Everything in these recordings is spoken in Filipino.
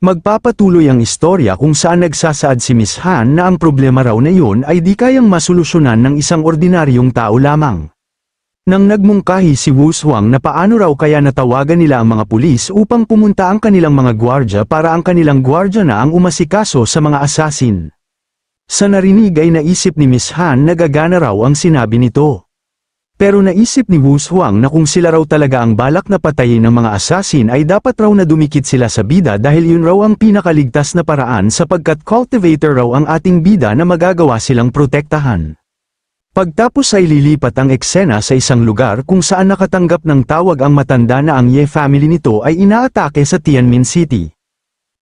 Magpapatuloy ang istorya kung saan nagsasaad si Miss Han na ang problema raw na yun ay di kayang masolusyonan ng isang ordinaryong tao lamang. Nang nagmungkahi si Wu Swang na paano raw kaya natawagan nila ang mga pulis upang pumunta ang kanilang mga gwardya para ang kanilang gwardya na ang umasikaso sa mga assassin. Sa narinig ay naisip ni Miss Han na gagana raw ang sinabi nito. Pero naisip ni Wu Swang na kung sila raw talaga ang balak na patayin ng mga assassin ay dapat raw na dumikit sila sa bida dahil yun raw ang pinakaligtas na paraan sapagkat cultivator raw ang ating bida na magagawa silang protektahan. Pagtapos ay lilipat ang eksena sa isang lugar kung saan nakatanggap ng tawag ang matanda na ang Ye family nito ay inaatake sa Tianmin City.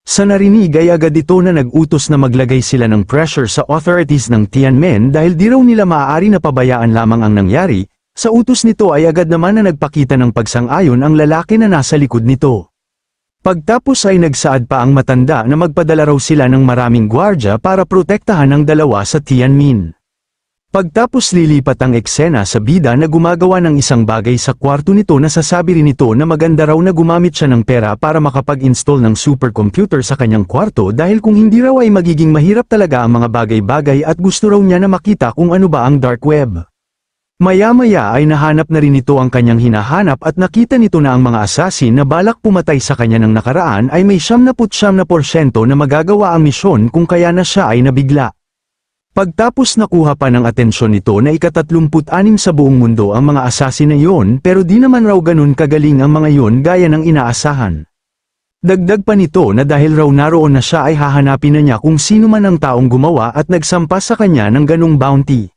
Sa narinig ay agad ito na nag-utos na maglagay sila ng pressure sa authorities ng Tianmen dahil di raw nila maaari na pabayaan lamang ang nangyari. Sa utos nito ay agad naman na nagpakita ng pagsang-ayon ang lalaki na nasa likod nito. Pagtapos ay nagsaad pa ang matanda na magpadala raw sila ng maraming gwardya para protektahan ang dalawa sa Tianmin. Pagtapos lilipat ang eksena sa bida na gumagawa ng isang bagay sa kwarto nito na sasabi rin nito na maganda raw na gumamit siya ng pera para makapag-install ng supercomputer sa kanyang kwarto dahil kung hindi raw ay magiging mahirap talaga ang mga bagay-bagay at gusto raw niya na makita kung ano ba ang dark web. Maya-maya ay nahanap na rin ito ang kanyang hinahanap at nakita nito na ang mga assassin na balak pumatay sa kanya ng nakaraan ay may 79% na magagawa ang misyon kung kaya na siya ay nabigla. Pagtapos nakuha pa ng atensyon nito na ika-36 sa buong mundo ang mga assassin na yon pero di naman raw ganun kagaling ang mga yon gaya ng inaasahan. Dagdag pa nito na dahil raw naroon na siya ay hahanapin na niya kung sino man ang taong gumawa at nagsampa sa kanya ng ganung bounty.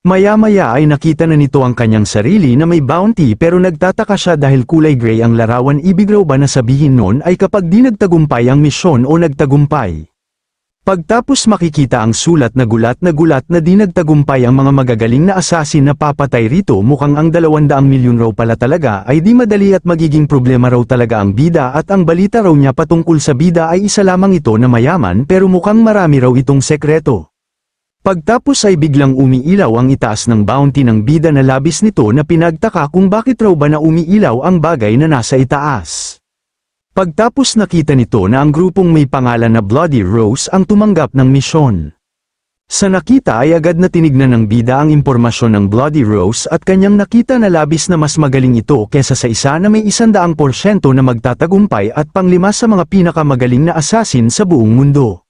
Maya-maya ay nakita na nito ang kanyang sarili na may bounty pero nagtataka siya dahil kulay gray ang larawan. Ibig raw ba na sabihin nun ay kapag di nagtagumpay ang misyon o nagtagumpay. Pagtapos makikita ang sulat na gulat na di nagtagumpay ang mga magagaling na assassin na papatay rito mukhang ang 200 milyon raw pala talaga ay di madali at magiging problema raw talaga ang bida at ang balita raw niya patungkol sa bida ay isa lamang ito na mayaman pero mukhang marami raw itong sekreto. Pagtapos ay biglang umiilaw ang itaas ng bounty ng bida na labis nito na pinagtaka kung bakit raw ba na umiilaw ang bagay na nasa itaas. Pagtapos nakita nito na ang grupong may pangalan na Bloody Rose ang tumanggap ng misyon. Sa nakita ay agad na tinignan ng bida ang impormasyon ng Bloody Rose at kanyang nakita na labis na mas magaling ito kesa sa isa na may 100% na magtatagumpay at panglima sa mga pinakamagaling na assassin sa buong mundo.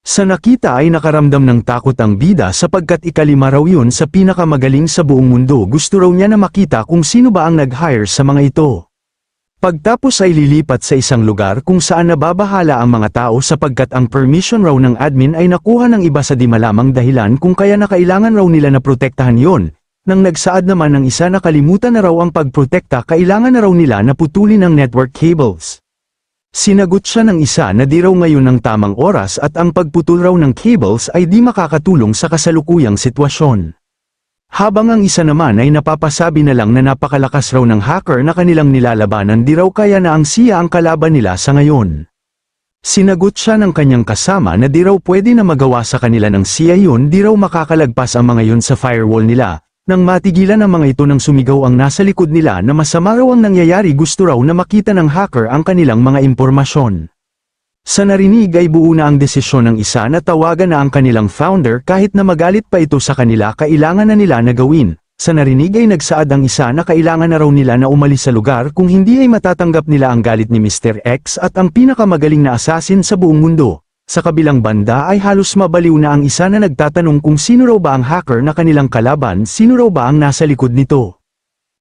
Sa nakita ay nakaramdam ng takot ang bida sapagkat ikalima raw yun sa pinakamagaling sa buong mundo. Gusto raw niya na makita kung sino ba ang nag-hire sa mga ito. Pagtapos ay lilipat sa isang lugar kung saan nababahala ang mga tao sapagkat ang permission raw ng admin ay nakuha ng iba sa di malamang dahilan kung kaya na kailangan raw nila na protektahan yon. Nang nagsaad naman ng isa na kalimutan na raw ang pagprotekta kailangan na raw nila na putulin ang network cables. Sinagot siya ng isa na di raw ngayon ang tamang oras at ang pagputol raw ng cables ay di makakatulong sa kasalukuyang sitwasyon. Habang ang isa naman ay napapasabi na lang na napakalakas raw ng hacker na kanilang nilalabanan di raw kaya na ang siya ang kalaban nila sa ngayon. Sinagot siya ng kanyang kasama na di raw pwede na magawa sa kanila ng siya yun di raw makakalagpas ang mga yun sa firewall nila. Nang matigilan ang mga ito nang sumigaw ang nasa likod nila na masama raw ang nangyayari gusto raw na makita ng hacker ang kanilang mga impormasyon. Sa narinig ay buo na ang desisyon ng isa na tawagan na ang kanilang founder kahit na magalit pa ito sa kanila kailangan na nila na gawin. Sa narinig ay nagsaad ang isa na kailangan na raw nila na umalis sa lugar kung hindi ay matatanggap nila ang galit ni Mr. X at ang pinakamagaling na assassin sa buong mundo. Sa kabilang banda ay halos mabaliw na ang isa na nagtatanong kung sino raw ba ang hacker na kanilang kalaban, sino raw ba ang nasa likod nito.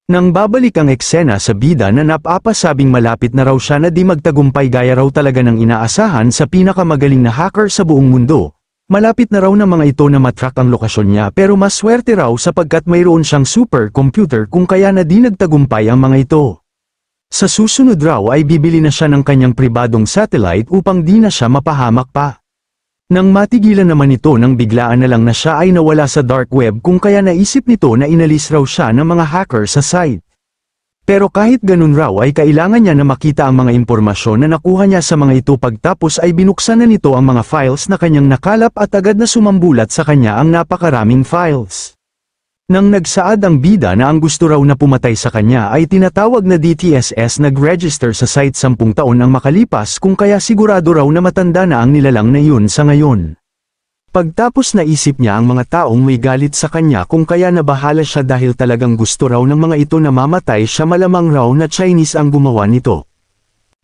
Nang babalik ang eksena sa bida na napapasabing malapit na raw siya na di magtagumpay gaya raw talaga ng inaasahan sa pinakamagaling na hacker sa buong mundo, malapit na raw ng mga ito na matrack ang lokasyon niya pero maswerte raw sapagkat mayroon siyang supercomputer kung kaya na di nagtagumpay ang mga ito. Sa susunod raw ay bibili na siya ng kanyang pribadong satellite upang di na siya mapahamak pa. Nang matigilan naman ito nang biglaan na lang na siya ay nawala sa dark web kung kaya naisip nito na inalis raw siya ng mga hacker sa site. Pero kahit ganun raw ay kailangan niya na makita ang mga impormasyon na nakuha niya sa mga ito pagtapos ay binuksan na nito ang mga files na kanyang nakalap at agad na sumambulat sa kanya ang napakaraming files. Nang nagsaad ang bida na ang gusto raw na pumatay sa kanya ay tinatawag na DTSS, nag-register sa site 10 taon ang makalipas, kung kaya sigurado raw na matanda na ang nilalang na yun sa ngayon. Pagtapos naisip niya ang mga taong may galit sa kanya, kung kaya nabahala siya dahil talagang gusto raw ng mga ito na mamatay siya, malamang raw na Chinese ang gumawa nito.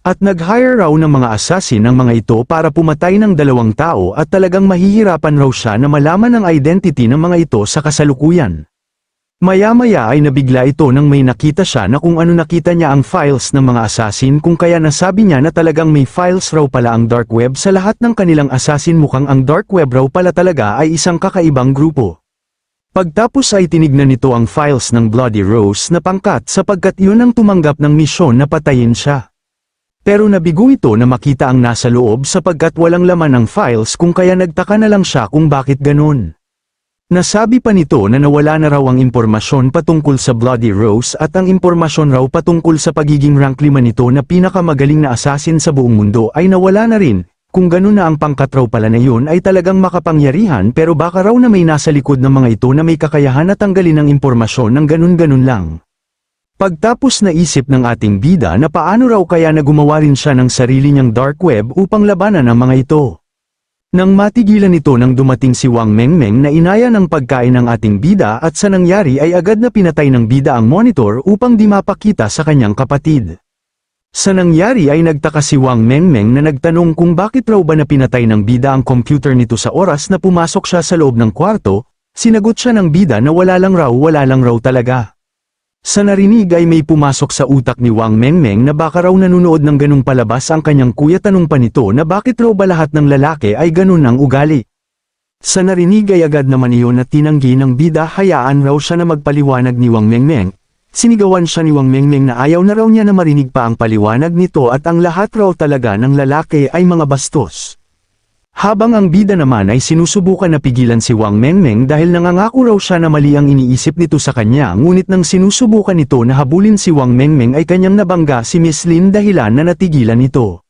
At nag-hire raw ng mga assassin ng mga ito para pumatay ng 2 tao, at talagang mahihirapan raw siya na malaman ang identity ng mga ito sa kasalukuyan. Maya-maya ay nabigla ito nang may nakita siya na kung ano, nakita niya ang files ng mga assassin, kung kaya nasabi niya na talagang may files raw pala ang dark web sa lahat ng kanilang assassin. Mukhang ang dark web raw pala talaga ay isang kakaibang grupo. Pagtapos ay tinignan nito ang files ng Bloody Rose na pangkat, sapagkat yun ang tumanggap ng misyon na patayin siya. Pero nabigo ito na makita ang nasa loob sapagkat walang laman ang files, kung kaya nagtaka na lang siya kung bakit ganun. Nasabi pa nito na nawala na raw ang impormasyon patungkol sa Bloody Rose at ang impormasyon raw patungkol sa pagiging rank 5 nito na pinakamagaling na assassin sa buong mundo ay nawala na rin. Kung ganun na ang pangkat raw pala na yun ay talagang makapangyarihan, pero baka raw na may nasa likod ng mga ito na may kakayahan na tanggalin ang impormasyon ng ganun-ganun lang. Pagtapos naisip ng ating bida na paano raw kaya na gumawa rin siya ng sarili niyang dark web upang labanan ang mga ito. Nang matigilan ito nang dumating si Wang Mengmeng na inaya ng pagkain ng ating bida, at sa nangyari ay agad na pinatay ng bida ang monitor upang di mapakita sa kanyang kapatid. Sa nangyari ay nagtaka si Wang Mengmeng na nagtanong kung bakit raw ba na pinatay ng bida ang computer nito sa oras na pumasok siya sa loob ng kwarto. Sinagot siya ng bida na wala lang raw talaga. Sa narinig ay may pumasok sa utak ni Wang Mengmeng na baka raw nanunood ng ganung palabas ang kanyang kuya. Tanong pa nito na bakit raw ba lahat ng lalaki ay ganun ang ugali. Sa narinig ay agad naman iyon na tinanggi ng bida. Hayaan raw siya na magpaliwanag ni Wang Mengmeng. Sinigawan siya ni Wang Mengmeng na ayaw na raw niya na marinig pa ang paliwanag nito at ang lahat raw talaga ng lalaki ay mga bastos. Habang ang bida naman ay sinusubukan na pigilan si Wang Mengmeng dahil nangangako raw siya na mali ang iniisip nito sa kanya, ngunit nang sinusubukan nito na habulin si Wang Mengmeng ay kanyang nabangga si Miss Lin, dahilan na natigilan ito.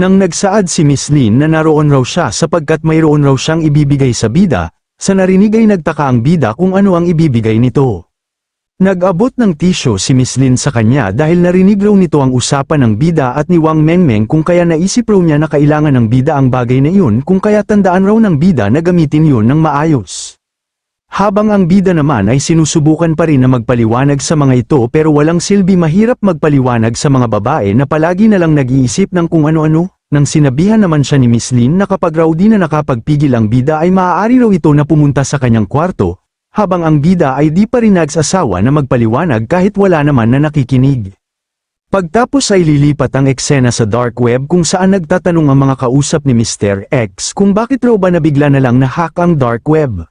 Nang nagsaad si Miss Lin na naroon raw siya sapagkat mayroon raw siyang ibibigay sa bida, sa narinig ay nagtaka ang bida kung ano ang ibibigay nito. Nag-abot ng tisyo si Miss Lin sa kanya dahil narinig raw nito ang usapan ng bida at ni Wang Mengmeng, kung kaya naisip raw niya na kailangan ng bida ang bagay na yun, kung kaya tandaan raw ng bida na gamitin yun ng maayos. Habang ang bida naman ay sinusubukan pa rin na magpaliwanag sa mga ito, pero walang silbi. Mahirap magpaliwanag sa mga babae na palagi na lang nag-iisip ng kung ano-ano. Nang sinabihan naman siya ni Miss Lin na kapag raw di na nakapagpigil ang bida ay maaari raw ito na pumunta sa kanyang kwarto, habang ang bida ay di pa rin nagsasawa na magpaliwanag kahit wala naman na nakikinig. Pagtapos ay lilipat ang eksena sa dark web kung saan nagtatanong ang mga kausap ni Mr. X kung bakit raw ba nabigla na lang na-hack ang dark web.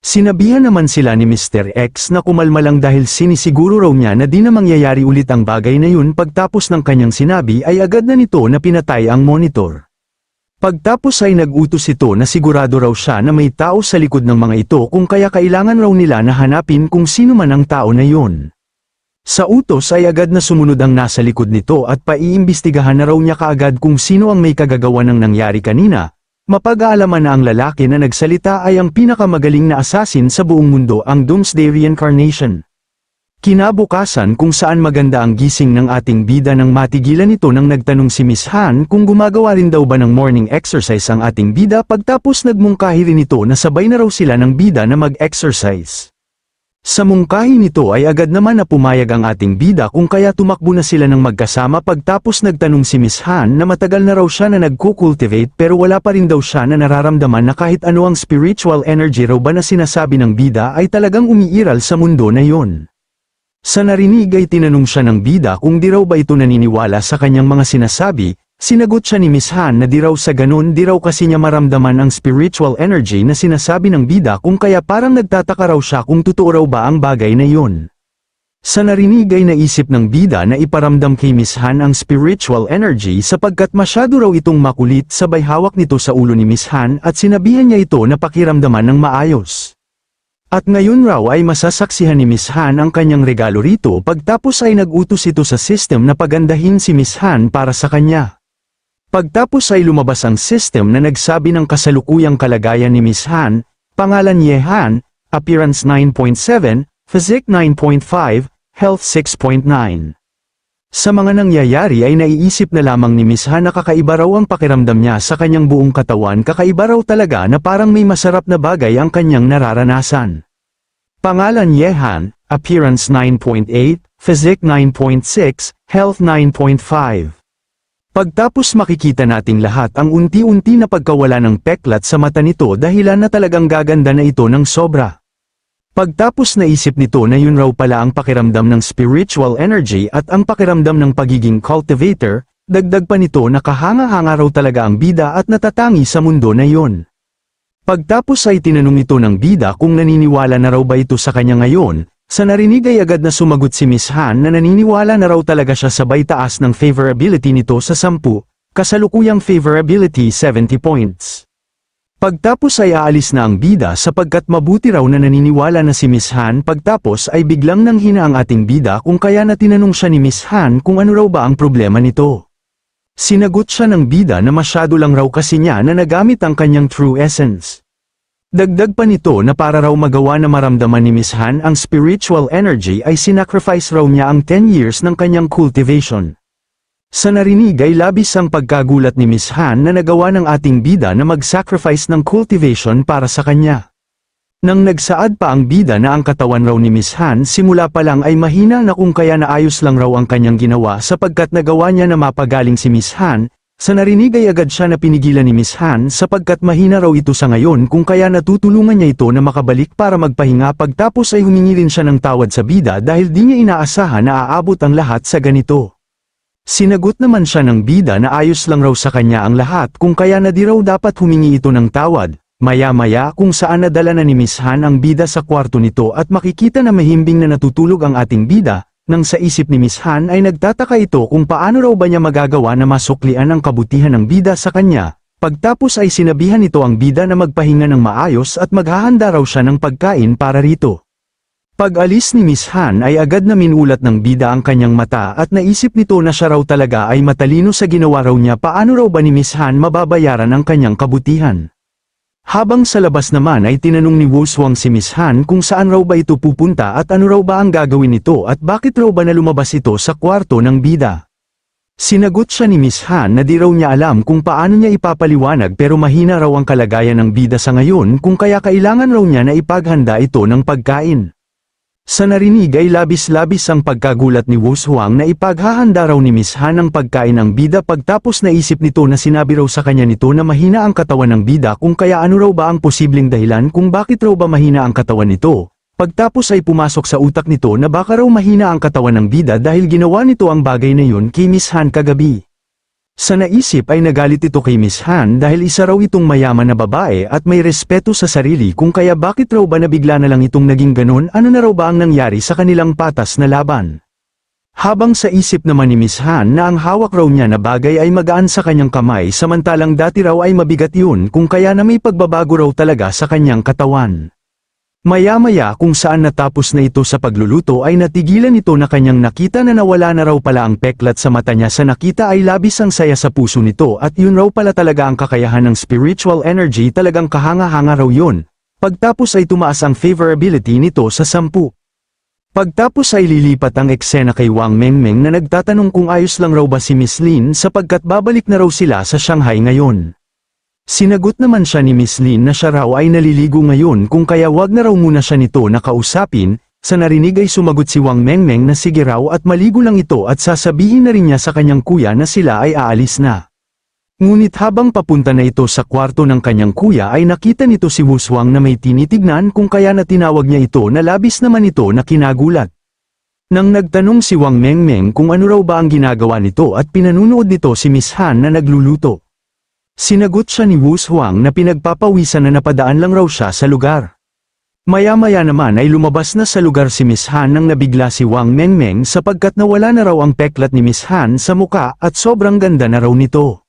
Sinabihan naman sila ni Mr. X na kumalma lang dahil sinisiguro raw niya na di na mangyayari ulit ang bagay na yun. Pagtapos ng kanyang sinabi ay agad na nito na pinatay ang monitor. Pagtapos ay nag-utos ito na sigurado raw siya na may tao sa likod ng mga ito, kung kaya kailangan raw nila na hanapin kung sino man ang tao na yun. Sa utos ay agad na sumunod ang nasa likod nito at paiimbestigahan na raw niya kaagad kung sino ang may kagagawa ng nangyari kanina. Mapag-aalaman na ang lalaki na nagsalita ay ang pinakamagaling na assassin sa buong mundo, ang Doomsday Reincarnation. Kinabukasan kung saan maganda ang gising ng ating bida nang matigilan ito nang nagtanong si Miss Han kung gumagawa rin daw ba ng morning exercise ang ating bida. Pagtapos nagmungkahi rin ito na sabay na raw sila ng bida na mag-exercise. Sa mungkahi nito ay agad naman na pumayag ang ating bida, kung kaya tumakbo na sila ng magkasama. Pagtapos nagtanong si Miss Han na matagal na raw siya na nagko-cultivate pero wala pa rin daw siya na nararamdaman na kahit ano ang spiritual energy raw ba na sinasabi ng bida ay talagang umiiral sa mundo na yon. Sa narinig ay tinanong siya ng bida kung di raw ba ito naniniwala sa kanyang mga sinasabi. Sinagot siya ni Miss Han na di raw sa ganun, di raw kasi niya maramdaman ang spiritual energy na sinasabi ng bida, kung kaya parang nagtataka raw siya kung totoo raw ba ang bagay na yun. Sa narinig ay naisip ng bida na iparamdam kay Miss Han ang spiritual energy sapagkat masyado raw itong makulit. Sabay hawak nito sa ulo ni Miss Han at sinabihan niya ito na pakiramdaman ng maayos. At ngayon raw ay masasaksihan ni Miss Han ang kanyang regalo rito. Pagtapos ay nag-utos ito sa system na pagandahin si Miss Han para sa kanya. Pagtapos ay lumabas ang system na nagsabi ng kasalukuyang kalagayan ni Miss Han, pangalan Ye Han, Appearance 9.7, Physique 9.5, Health 6.9. Sa mga nangyayari ay naiisip na lamang ni Miss Han na kakaiba raw ang pakiramdam niya sa kanyang buong katawan, kakaiba raw talaga na parang may masarap na bagay ang kanyang nararanasan. Pangalan Yehan, Appearance 9.8, Physique 9.6, Health 9.5. Pagtapos makikita nating lahat ang unti-unti na pagkawala ng peklat sa mata nito dahilan na talagang gaganda na ito ng sobra. Pagtapos naisip nito na yun raw pala ang pakiramdam ng spiritual energy at ang pakiramdam ng pagiging cultivator, dagdag pa nito na kahanga-hanga raw talaga ang bida at natatangi sa mundo na yun. Pagtapos ay tinanong ito ng bida kung naniniwala na raw ba ito sa kanya ngayon, sa narinig ay agad na sumagot si Miss Han na naniniwala na raw talaga siya sabay taas ng favorability nito sa 10, kasalukuyang favorability 70 points. Pagtapos ay aalis na ang bida sapagkat mabuti raw na naniniwala na si Miss Han, pagtapos ay biglang nanghina ang ating bida kung kaya na tinanong siya ni Miss Han kung ano raw ba ang problema nito. Sinagot siya ng bida na masyado lang raw kasi niya na nagamit ang kanyang true essence. Dagdag pa nito na para raw magawa na maramdaman ni Miss Han ang spiritual energy ay sinacrifice raw niya ang 10 years ng kanyang cultivation. Sa narinig ay labis ang pagkagulat ni Miss Han na nagawa ng ating bida na mag-sacrifice ng cultivation para sa kanya. Nang nagsaad pa ang bida na ang katawan raw ni Miss Han simula pa lang ay mahina na kung kaya naayos lang raw ang kanyang ginawa sapagkat nagawa niya na mapagaling si Miss Han, sa narinig ay agad siya na pinigilan ni Miss Han sapagkat mahina raw ito sa ngayon kung kaya natutulungan niya ito na makabalik para magpahinga, pagtapos ay humingi rin siya ng tawad sa bida dahil di niya inaasahan na aabot ang lahat sa ganito. Sinagot naman siya ng bida na ayos lang raw sa kanya ang lahat kung kaya na di raw dapat humingi ito ng tawad. Maya-maya kung saan nadala na ni Miss Han ang bida sa kwarto nito at makikita na mahimbing na natutulog ang ating bida, nang sa isip ni Miss Han ay nagtataka ito kung paano raw ba niya magagawa na masuklian ang kabutihan ng bida sa kanya. Pagtapos ay sinabihan nito ang bida na magpahinga ng maayos at maghahanda raw siya ng pagkain para rito. Pag-alis ni Miss Han ay agad na minulat ng bida ang kanyang mata at naisip nito na siya raw talaga ay matalino sa ginawa raw niya. Paano raw ba ni Miss Han mababayaran ang kanyang kabutihan? Habang sa labas naman ay tinanong ni Wuswang si Miss Han kung saan raw ba ito pupunta at ano raw ba ang gagawin nito at bakit raw ba na lumabas ito sa kwarto ng bida. Sinagot siya ni Miss Han na di raw niya alam kung paano niya ipapaliwanag pero mahina raw ang kalagayan ng bida sa ngayon kung kaya kailangan raw niya na ipaghanda ito ng pagkain. Sa narinig ay labis-labis ang pagkagulat ni Wuswang na ipaghahanda raw ni Miss Han ang pagkain ng bida, pagtapos naisip nito na sinabi raw sa kanya nito na mahina ang katawan ng bida kung kaya ano raw ba ang posibleng dahilan kung bakit raw ba mahina ang katawan nito. Pagtapos ay pumasok sa utak nito na baka raw mahina ang katawan ng bida dahil ginawa nito ang bagay na yun kay Miss Han kagabi. Sa naisip ay nagalit ito kay Miss Han dahil isa raw itong mayaman na babae at may respeto sa sarili kung kaya bakit raw ba nabigla na lang itong naging ganon, ano na raw ba ang nangyari sa kanilang patas na laban. Habang sa isip naman ni Miss Han na ang hawak raw niya na bagay ay magaan sa kanyang kamay samantalang dati raw ay mabigat yun kung kaya na may pagbabago raw talaga sa kanyang katawan. Maya-maya kung saan natapos na ito sa pagluluto ay natigilan ito na kanyang nakita na nawala na raw pala ang peklat sa mata niya. Sa nakita ay labis ang saya sa puso nito at yun raw pala talaga ang kakayahan ng spiritual energy, talagang kahanga-hanga raw yun. Pagtapos ay tumaas ang favorability nito sa 10. Pagtapos ay lilipat ang eksena kay Wang Mengmeng na nagtatanong kung ayos lang raw ba si Miss Lin sapagkat babalik na raw sila sa Shanghai ngayon. Sinagot naman siya ni Miss Lin na siya raw ay naliligo ngayon kung kaya wag na raw muna siya nito nakausapin. Sa narinig ay sumagot si Wang Mengmeng na sige raw at maligo lang ito at sasabihin na rin niya sa kanyang kuya na sila ay aalis na. Ngunit habang papunta na ito sa kwarto ng kanyang kuya ay nakita nito si Wuswang na may tinitignan kung kaya na tinawag niya ito na labis naman ito na kinagulat. Nang nagtanong si Wang Mengmeng kung ano raw ba ang ginagawa nito at pinanunood nito si Miss Han na nagluluto. Sinagot siya ni Wuswang na pinagpapawisan na napadaan lang raw siya sa lugar. Maya-maya naman ay lumabas na sa lugar si Miss Han nang nabigla si Wang Mengmeng sapagkat nawala na raw ang peklat ni Miss Han sa muka at sobrang ganda na raw nito.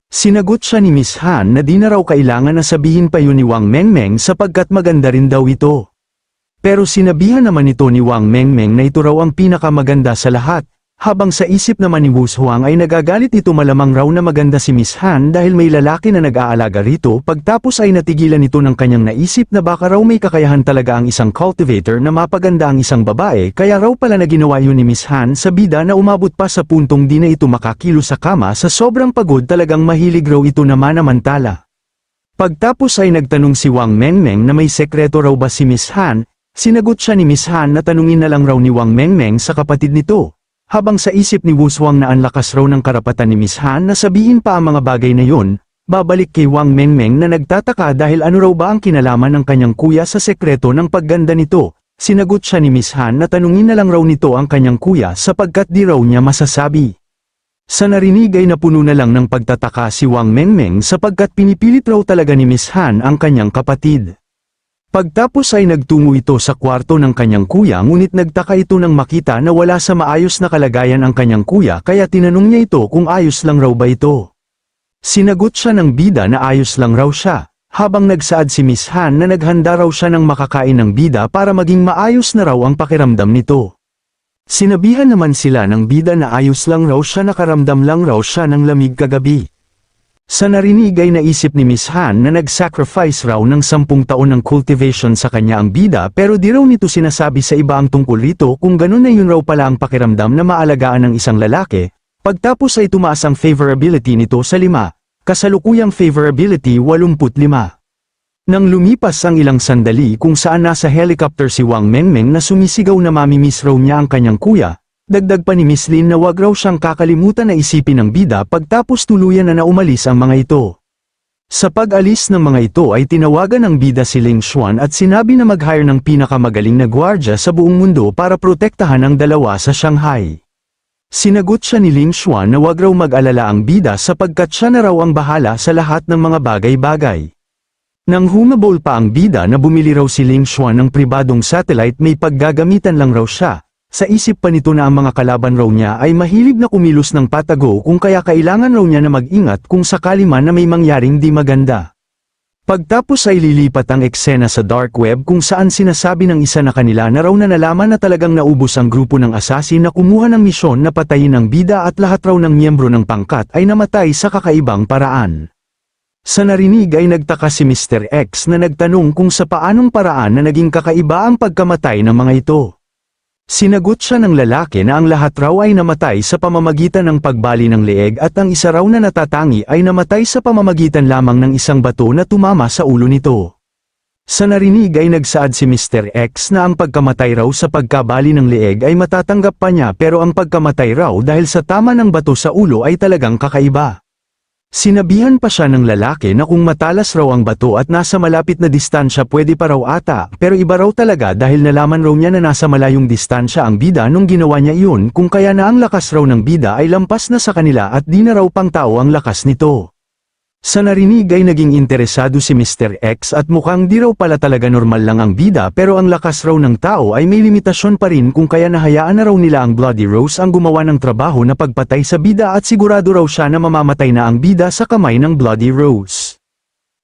Sinagot siya ni Miss Han na di na raw kailangan na sabihin pa yun ni Wang Mengmeng sapagkat maganda rin daw ito. Pero sinabihan naman ito ni Wang Mengmeng na ito raw ang pinakamaganda sa lahat. Habang sa isip naman ni Wu Huang ay nagagalit ito, malamang raw na maganda si Miss Han dahil may lalaki na nag-aalaga rito, pagtapos ay natigilan ito ng kanyang naisip na baka raw may kakayahan talaga ang isang cultivator na mapaganda ang isang babae, kaya raw pala na ginawa yun ni Miss Han sa bida na umabot pa sa puntong di na ito makakilo sa kama sa sobrang pagod, talagang mahilig raw ito na manamantala. Pagtapos ay nagtanong si Wang Mengmeng na may sekreto raw ba si Miss Han, sinagot siya ni Miss Han na tanungin na lang raw ni Wang Mengmeng sa kapatid nito. Habang sa isip ni Wu Huang na ang lakas raw ng karapatan ni Miss Han na sabihin pa ang mga bagay na yon, babalik kay Wang Mengmeng na nagtataka dahil ano raw ba ang kinalaman ng kanyang kuya sa sekreto ng pagganda nito. Sinagot siya ni Miss Han na tanungin na lang raw nito ang kanyang kuya sapagkat di raw niya masasabi. Sa narinig ay napuno na lang ng pagtataka si Wang Mengmeng sapagkat pinipilit raw talaga ni Miss Han ang kanyang kapatid. Pagtapos ay nagtungo ito sa kwarto ng kanyang kuya, ngunit nagtaka ito nang makita na wala sa maayos na kalagayan ang kanyang kuya, kaya tinanong niya ito kung ayos lang raw ba ito. Sinagot siya ng bida na ayos lang raw siya, habang nagsaad si Miss Han na naghanda raw siya ng makakain ng bida para maging maayos na raw ang pakiramdam nito. Sinabihan naman sila ng bida na ayos lang raw siya, nakaramdam lang raw siya ng lamig kagabi. Sa narinig ay naisip ni Miss Han na nag-sacrifice raw ng 10 taon ng cultivation sa kanya ang bida, pero di raw nito sinasabi sa iba ang tungkol rito, kung ganun na yun raw pala ang pakiramdam na maalagaan ng isang lalaki. Pagtapos ay tumaas ang favorability nito sa 5, kasalukuyang favorability 85. Nang lumipas ang ilang sandali kung saan nasa helicopter si Wang Mengmeng na sumisigaw na mamimiss raw niya ang kanyang kuya, dagdag pa ni Miss Lin na wag raw siyang kakalimutan na isipin ng bida pagtapos tuluyan na umalis ang mga ito. Sa pag-alis ng mga ito ay tinawagan ng bida si Ling Xuan at sinabi na mag-hire ng pinakamagaling na gwardya sa buong mundo para protektahan ang dalawa sa Shanghai. Sinagot siya ni Ling Xuan na wag raw mag-alala ang bida sapagkat siya na raw ang bahala sa lahat ng mga bagay-bagay. Nang humabol pa ang bida na bumili raw si Ling Xuan ng pribadong satellite, may paggagamitan lang raw siya. Sa isip pa nito na ang mga kalaban raw niya ay mahilig na kumilos ng patago, kung kaya kailangan raw niya na mag-ingat kung sakali man na may mangyaring di maganda. Pagtapos ay lilipat ang eksena sa dark web kung saan sinasabi ng isa na kanila na raw na nalaman na talagang naubos ang grupo ng assassin na kumuha ng misyon na patayin ang bida at lahat raw ng miyembro ng pangkat ay namatay sa kakaibang paraan. Sa narinig ay nagtaka si Mr. X na nagtanong kung sa paanong paraan na naging kakaiba ang pagkamatay ng mga ito. Sinagot siya ng lalaki na ang lahat raw ay namatay sa pamamagitan ng pagbali ng leeg at ang isa raw na natatangi ay namatay sa pamamagitan lamang ng isang bato na tumama sa ulo nito. Sa narinig ay nagsaad si Mr. X na ang pagkamatay raw sa pagkabali ng leeg ay matatanggap pa niya, pero ang pagkamatay raw dahil sa tama ng bato sa ulo ay talagang kakaiba. Sinabihan pa siya ng lalaki na kung matalas raw ang bato at nasa malapit na distansya pwede pa raw ata, pero iba raw talaga dahil nalaman raw niya na nasa malayong distansya ang bida nung ginawa niya iyon, kung kaya na ang lakas raw ng bida ay lampas na sa kanila at di na raw pang tao ang lakas nito. Sa narinig ay naging interesado si Mr. X at mukhang di raw pala talaga normal lang ang bida, pero ang lakas raw ng tao ay may limitasyon pa rin, kung kaya nahayaan na raw nila ang Bloody Rose ang gumawa ng trabaho na pagpatay sa bida at sigurado raw siya na mamamatay na ang bida sa kamay ng Bloody Rose.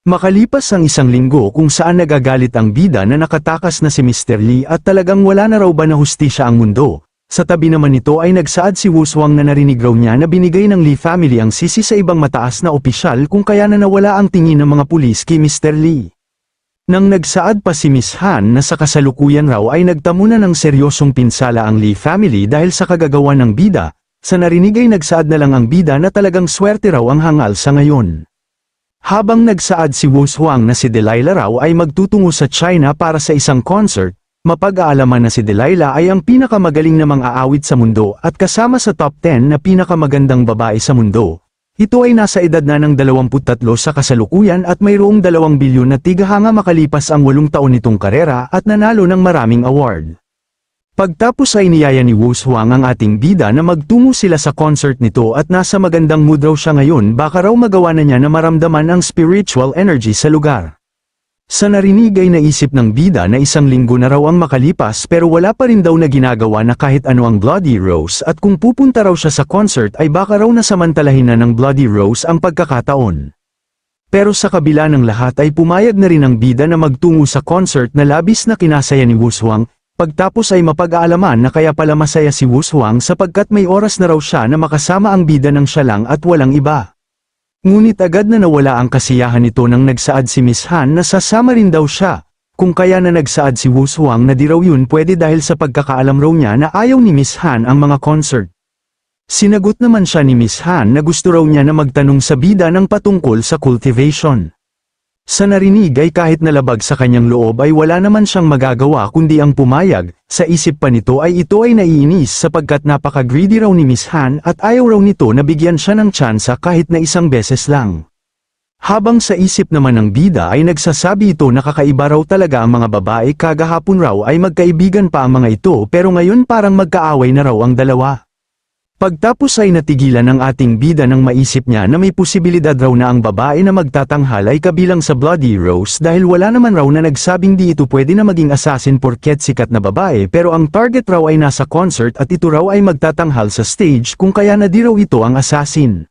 Makalipas ang isang linggo kung saan nagagalit ang bida na nakatakas na si Mr. Lee at talagang wala na raw ba na hustisya ang mundo. Sa tabi naman nito ay nagsaad si Wu Huang na narinig raw niya na binigay ng Lee family ang sisi sa ibang mataas na opisyal, kung kaya na nawala ang tingin ng mga pulis kay Mr. Lee. Nang nagsaad pa si Miss Han na sa kasalukuyan raw ay nagtamo na ng seryosong pinsala ang Lee family dahil sa kagagawan ng bida, sa narinig ay nagsaad na lang ang bida na talagang swerte raw ang hangal sa ngayon. Habang nagsaad si Wu Huang na si Delilah raw ay magtutungo sa China para sa isang concert, mapag-aalaman na si Delilah ay ang pinakamagaling na mang-aawit sa mundo at kasama sa top 10 na pinakamagandang babae sa mundo. Ito ay nasa edad na ng 23 sa kasalukuyan at mayroong 2 bilyon na tigahanga makalipas ang 8 taon nitong karera at nanalo ng maraming award. Pagtapos ay niyaya ni Wu Huang ang ating bida na magtungo sila sa concert nito at nasa magandang mood raw siya ngayon, baka raw magawa na niya na maramdaman ang spiritual energy sa lugar. Sa narinig ay naisip ng bida na 1 linggo na raw ang makalipas pero wala pa rin daw na ginagawa na kahit ano ang Bloody Rose, at kung pupunta raw siya sa concert ay baka raw nasamantalahin na ng Bloody Rose ang pagkakataon. Pero sa kabila ng lahat ay pumayag na rin ang bida na magtungo sa concert na labis na kinasaya ni Wu Huang. Pagtapos ay mapag-aalaman na kaya pala masaya si Wu Huang sapagkat may oras na raw siya na makasama ang bida ng siya lang at walang iba. Ngunit agad na nawala ang kasiyahan nito nang nagsaad si Miss Han na sasama rin daw siya. Kung kaya na nagsaad si Wu Huang na di raw yun pwede dahil sa pagkakaalam raw niya na ayaw ni Miss Han ang mga concert. Sinagot naman siya ni Miss Han na gusto raw niya na magtanong sa bida ng patungkol sa cultivation. Sa narinig ay kahit nalabag sa kanyang loob ay wala naman siyang magagawa kundi ang pumayag, sa isip pa nito ay ito ay naiinis sapagkat napaka-greedy raw ni Miss Han at ayaw raw nito na bigyan siya ng tsansa kahit na isang beses lang. Habang sa isip naman ng bida ay nagsasabi ito na kakaiba raw talaga ang mga babae kagahapon raw ay magkaibigan pa ang mga ito pero ngayon parang magkaaway na raw ang dalawa. Pagtapos ay natigilan ng ating bida nang maisip niya na may posibilidad raw na ang babae na magtatanghal ay kabilang sa Bloody Rose dahil wala naman raw na nagsabing di ito pwede na maging assassin porket sikat na babae pero ang target raw ay nasa concert at ito raw ay magtatanghal sa stage kung kaya na di raw ito ang assassin.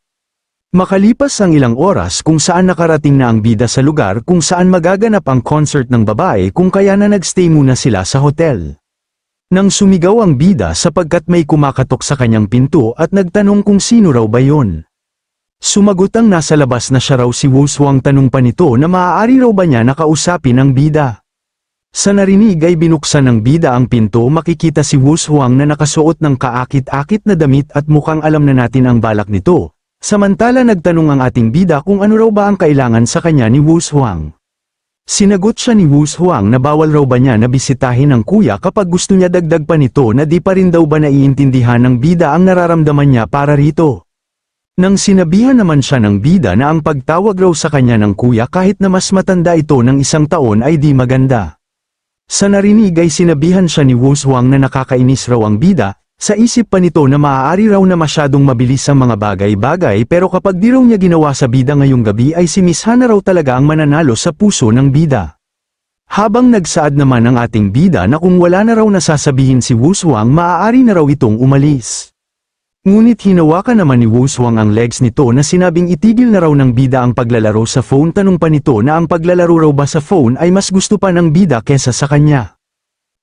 Makalipas ang ilang oras kung saan nakarating na ang bida sa lugar kung saan magaganap ang concert ng babae kung kaya na nagstay muna sila sa hotel. Nang sumigaw ang bida sapagkat may kumakatok sa kanyang pinto at nagtanong kung sino raw ba yun. Sumagot ang nasa labas na siya raw si Wu Huang tanong pa nito na maaari raw ba niya nakausapin ang bida. Sa narinig ay binuksan ng bida ang pinto makikita si Wu Huang na nakasuot ng kaakit-akit na damit at mukhang alam na natin ang balak nito. Samantala nagtanong ang ating bida kung ano raw ba ang kailangan sa kanya ni Wu Huang. Sinagot siya ni Wu Huang na bawal raw ba niya na bisitahin ang kuya kapag gusto niya dagdag pa nito na di pa rin daw ba naiintindihan ng bida ang nararamdaman niya para rito. Nang sinabihan naman siya ng bida na ang pagtawag raw sa kanya ng kuya kahit na mas matanda ito ng 1 taon ay di maganda. Sa narinig ay sinabihan siya ni Wu Huang na nakakainis raw ang bida, sa isip pa nito na maaari raw na masyadong mabilis ang mga bagay-bagay pero kapag di raw niya ginawa sa bida ngayong gabi ay si Miss Han na raw talaga ang mananalo sa puso ng bida. Habang nagsaad naman ang ating bida na kung wala na raw nasasabihin si Wu Huang maaari na raw itong umalis. Ngunit hinawakan naman ni Wu Huang ang legs nito na sinabing itigil na raw ng bida ang paglalaro sa phone tanong pa nito na ang paglalaro raw ba sa phone ay mas gusto pa ng bida kesa sa kanya.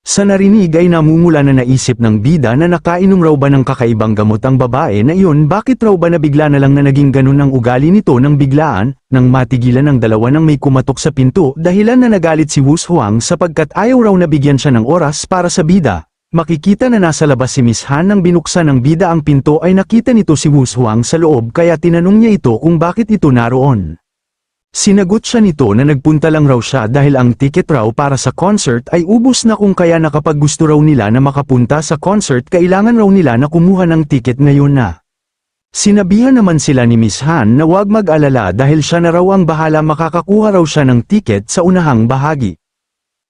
Sa narinig ay namumula na naisip ng bida na nakainom raw ba ng kakaibang gamot ang babae na iyon bakit raw ba nabigla na lang na naging ganun ang ugali nito nang biglaan, nang matigilan ang dalawa nang may kumatok sa pinto dahilan na nagalit si Wu Huang sapagkat ayaw raw nabigyan siya ng oras para sa bida. Makikita na nasa labas si Miss Han nang binuksan ng bida ang pinto ay nakita nito si Wu Huang sa loob kaya tinanong niya ito kung bakit ito naroon. Sinagot siya nito na nagpunta lang raw siya dahil ang ticket raw para sa concert ay ubos na kung kaya nakapag gusto raw nila na makapunta sa concert kailangan raw nila na kumuha ng ticket ngayon na. Sinabihan naman sila ni Miss Han na huwag mag-alala dahil siya na raw ang bahala makakakuha raw siya ng ticket sa unahang bahagi.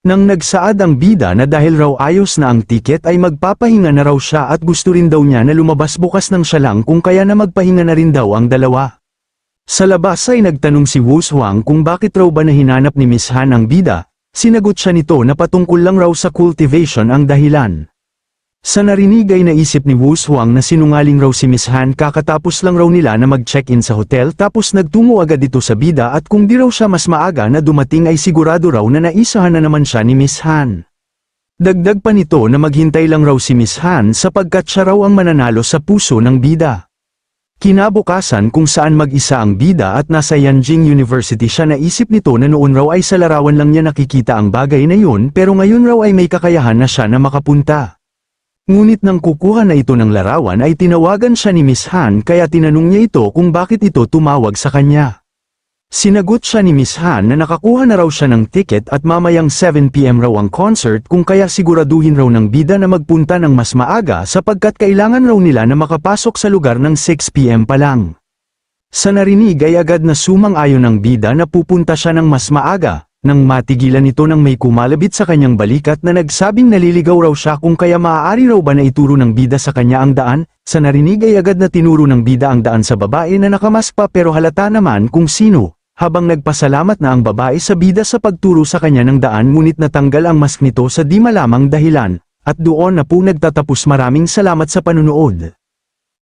Nang nagsaad ang bida na dahil raw ayos na ang ticket ay magpapahinga na raw siya at gusto rin daw niya na lumabas bukas ng siya lang kung kaya na magpahinga na rin daw ang dalawa. Sa labas ay nagtanong si Wu Huang kung bakit raw ba nahinanap ni Miss Han ang bida, sinagot siya nito na patungkol lang raw sa cultivation ang dahilan. Sa narinig ay naisip ni Wu Huang na sinungaling raw si Miss Han kakatapos lang raw nila na mag-check-in sa hotel tapos nagtungo agad dito sa bida at kung di raw siya mas maaga na dumating ay sigurado raw na naisahan na naman siya ni Miss Han. Dagdag pa nito na maghintay lang raw si Miss Han sapagkat siya raw ang mananalo sa puso ng bida. Kinabukasan kung saan mag-isa ang bida at nasa Yanjing University siya naisip nito na noon raw ay sa larawan lang niya nakikita ang bagay na yun pero ngayon raw ay may kakayahan na siya na makapunta. Ngunit nang kukuha na ito ng larawan ay tinawagan siya ni Miss Han kaya tinanong niya ito kung bakit ito tumawag sa kanya. Sinagot siya ni Miss Han na nakakuha na raw siya ng ticket at mamayang 7 PM raw ang concert kung kaya siguraduhin raw ng bida na magpunta ng mas maaga sapagkat kailangan raw nila na makapasok sa lugar ng 6 PM pa lang. Sa narinig ay agad na sumang-ayon ng bida na pupunta siya ng mas maaga, nang matigilan ito nang may kumalabit sa kanyang balikat na nagsabing naliligaw raw siya kung kaya maaari raw ba na ituro ng bida sa kanya ang daan, sa narinig ay agad na tinuro ng bida ang daan sa babae na nakamask pa pero halata naman kung sino. Habang nagpasalamat na ang babae sa bida sa pagturo sa kanya ng daan ngunit natanggal ang mask nito sa di malamang dahilan, at doon na po nagtatapos maraming salamat sa panunood.